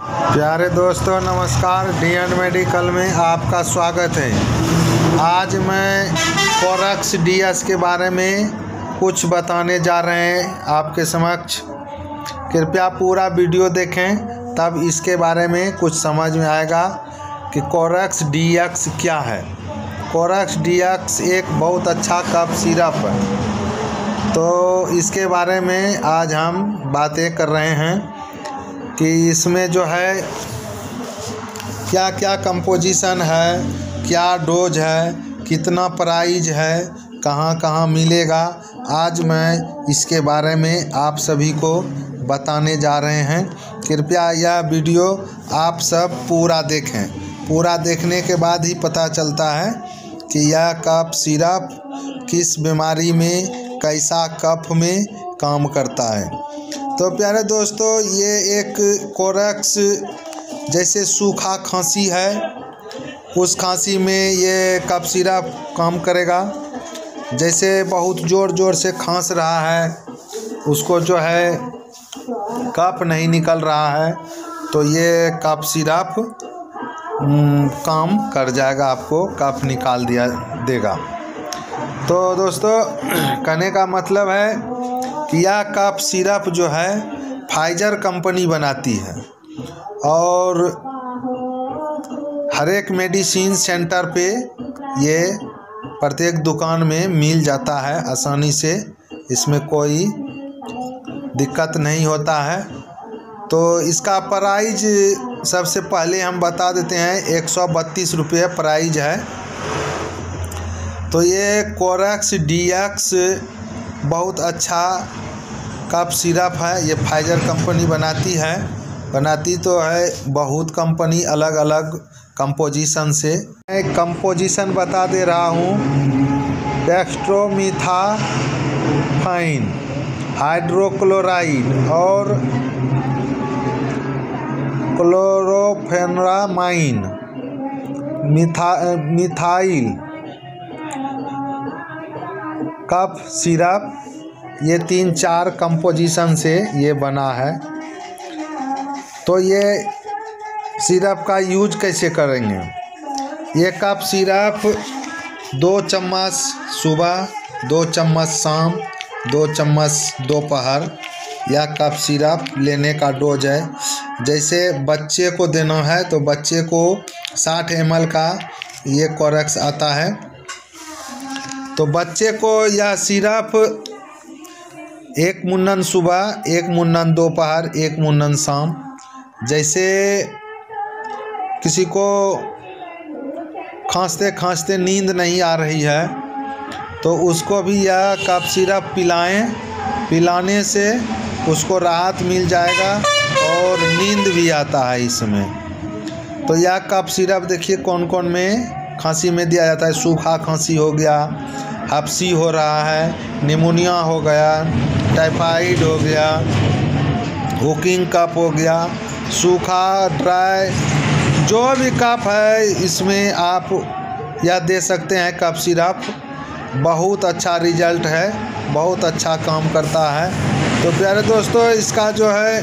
प्यारे दोस्तों नमस्कार। डी मेडिकल में आपका स्वागत है। आज मैं कोरेक्स DS के बारे में कुछ बताने जा रहे हैं आपके समक्ष। कृपया पूरा वीडियो देखें, तब इसके बारे में कुछ समझ में आएगा कि कोरेक्स DX क्या है। कोरेक्स DX एक बहुत अच्छा कफ सिरप है, तो इसके बारे में आज हम बातें कर रहे हैं कि इसमें जो है क्या क्या कंपोजिशन है, क्या डोज है, कितना प्राइस है, कहाँ कहाँ मिलेगा। आज मैं इसके बारे में आप सभी को बताने जा रहे हैं। कृपया यह वीडियो आप सब पूरा देखें। पूरा देखने के बाद ही पता चलता है कि यह कफ सिरप किस बीमारी में, कैसा कफ में काम करता है। तो प्यारे दोस्तों, ये एक कोरेक्स जैसे सूखा खांसी है, उस खांसी में ये कफ सिरप काम करेगा। जैसे बहुत ज़ोर से खांस रहा है, उसको जो है कफ नहीं निकल रहा है, तो ये कफ सिरप काम कर जाएगा, आपको कफ निकाल देगा। तो दोस्तों, कहने का मतलब है कि यह कफ सिरप जो है फाइजर कंपनी बनाती है और हर एक मेडिसिन सेंटर पे ये प्रत्येक दुकान में मिल जाता है आसानी से। इसमें कोई दिक्कत नहीं होता है। तो इसका प्राइस सबसे पहले हम बता देते हैं, 132 रुपये प्राइस है। तो ये कोरेक्स DX बहुत अच्छा कफ सिरप है। ये फाइजर कंपनी बनाती तो है बहुत कंपनी अलग अलग कंपोजिशन से। मैं कंपोजिशन बता दे रहा हूँ। डेक्स्ट्रोमिथाफाइन, हाइड्रोक्लोराइड और क्लोरोफेनामाइन, मिथाइल कफ सिरप, ये 3-4 कंपोजिशन से ये बना है। तो ये सिरप का यूज कैसे करेंगे? ये कफ सिरप 2 चम्मच सुबह, 2 चम्मच शाम, 2 चम्मच दोपहर, यह कफ सिरप लेने का डोज है। जैसे बच्चे को देना है तो बच्चे को 60 ml का ये कोरेक्स आता है। तो बच्चे को यह सिरप 1 मुन्नन सुबह, 1 मुन्नन दोपहर, 1 मुन्नन शाम। जैसे किसी को खांसते खांसते नींद नहीं आ रही है तो उसको भी यह कफ सिरप पिलाएं। पिलाने से उसको राहत मिल जाएगा और नींद भी आता है इसमें। तो यह कफ सिरप देखिए कौन कौन में खांसी में दिया जाता है। सूखा खांसी हो गया, हफ्सी हो रहा है, निमोनिया हो गया, टाइफाइड हो गया, हुकिंग कफ हो गया, सूखा ड्राई, जो भी कफ है इसमें आप यह दे सकते हैं कफ सिरप। बहुत अच्छा रिजल्ट है, बहुत अच्छा काम करता है। तो प्यारे दोस्तों, इसका जो है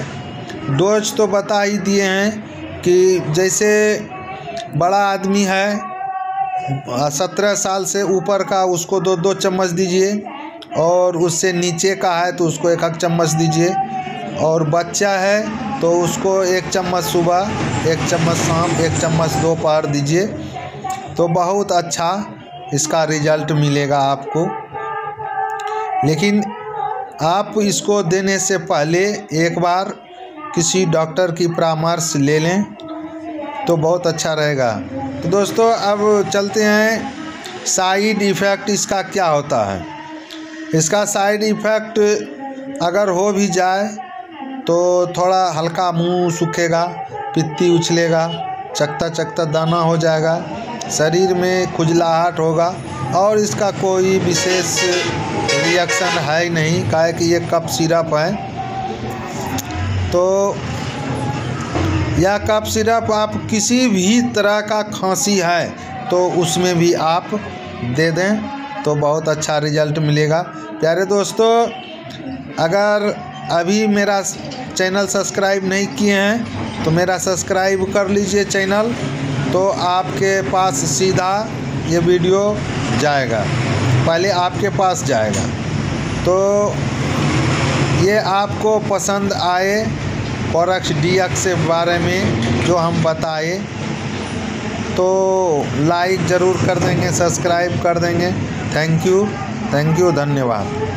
डोज तो बता ही दिए हैं कि जैसे बड़ा आदमी है 17 साल से ऊपर का, उसको 2-2 चम्मच दीजिए, और उससे नीचे का है तो उसको 1-1 चम्मच दीजिए, और बच्चा है तो उसको 1 चम्मच सुबह, 1 चम्मच शाम, 1 चम्मच दोपहर दीजिए। तो बहुत अच्छा इसका रिजल्ट मिलेगा आपको। लेकिन आप इसको देने से पहले एक बार किसी डॉक्टर की परामर्श ले लें तो बहुत अच्छा रहेगा। तो दोस्तों, अब चलते हैं साइड इफ़ेक्ट इसका क्या होता है। इसका साइड इफ़ेक्ट अगर हो भी जाए तो थोड़ा हल्का मुंह सूखेगा, पित्ती उछलेगा, चकता चकता दाना हो जाएगा, शरीर में खुजलाहट होगा, और इसका कोई विशेष रिएक्शन है ही नहीं, काहे कि ये कफ सिरप है। तो यह कफ सिरप आप किसी भी तरह का खांसी है तो उसमें भी आप दे दें तो बहुत अच्छा रिजल्ट मिलेगा। प्यारे दोस्तों, अगर अभी मेरा चैनल सब्सक्राइब नहीं किए हैं तो मेरा सब्सक्राइब कर लीजिए चैनल, तो आपके पास सीधा ये वीडियो जाएगा, पहले आपके पास जाएगा। तो ये आपको पसंद आए कोरेक्स DX के बारे में जो हम बताए तो लाइक ज़रूर कर देंगे, सब्सक्राइब कर देंगे। थैंक यू, धन्यवाद।